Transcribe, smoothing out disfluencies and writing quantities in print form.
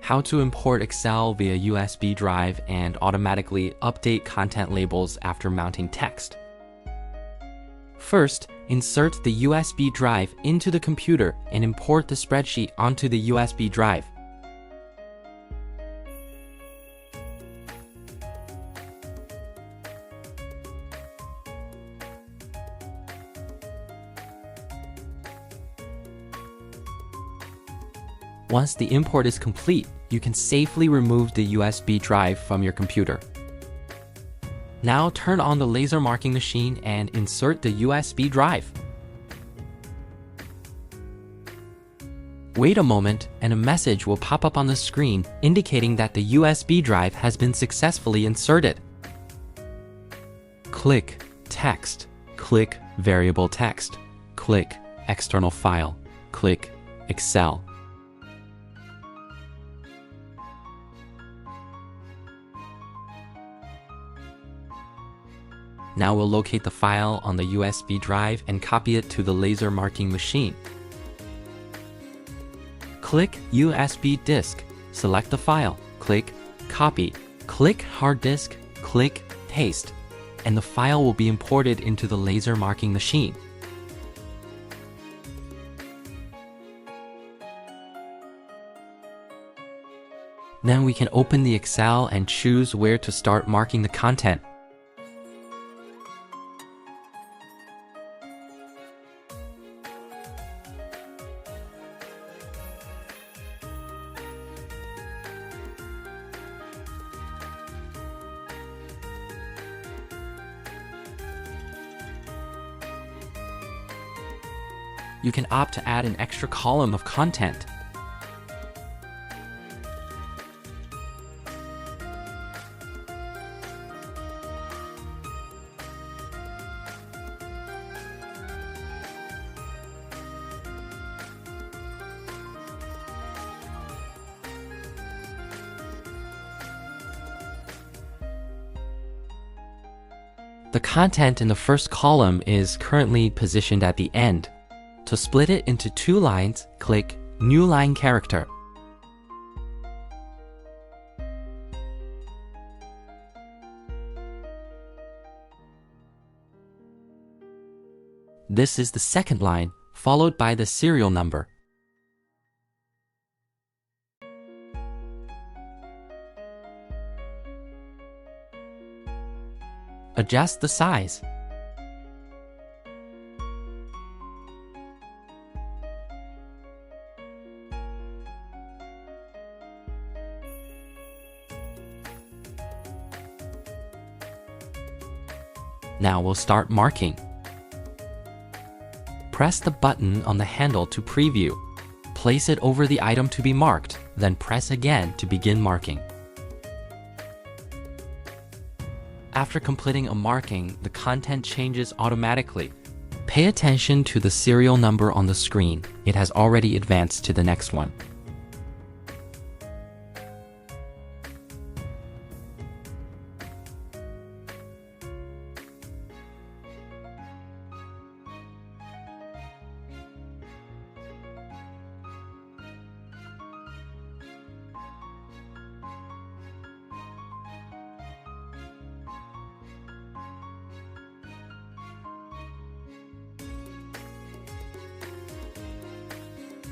How to import Excel via USB drive and automatically update content labels after mounting text. First, insert the USB drive into the computer and import the spreadsheet onto the USB drive. Once the import is complete, you can safely remove the USB drive from your computer. Now turn on the laser marking machine and insert the USB drive. Wait a moment and a message will pop up on the screen indicating that the USB drive has been successfully inserted. Click Text, click Variable Text, click External File, click Excel. Now we'll locate the file on the USB drive and copy it to the laser marking machine. Click USB disk, select the file, click Copy, click Hard Disk, click Paste, and the file will be imported into the laser marking machine. Then we can open the Excel and choose where to start marking the content. You can opt to add an extra column of content. The content in the first column is currently positioned at the end. To split it into two lines, click New Line Character. This is the second line, followed by the serial number. Adjust the size. Now we'll start marking. Press the button on the handle to preview. Place it over the item to be marked, then press again to begin marking. After completing a marking, the content changes automatically. Pay attention to the serial number on the screen. It has already advanced to the next one.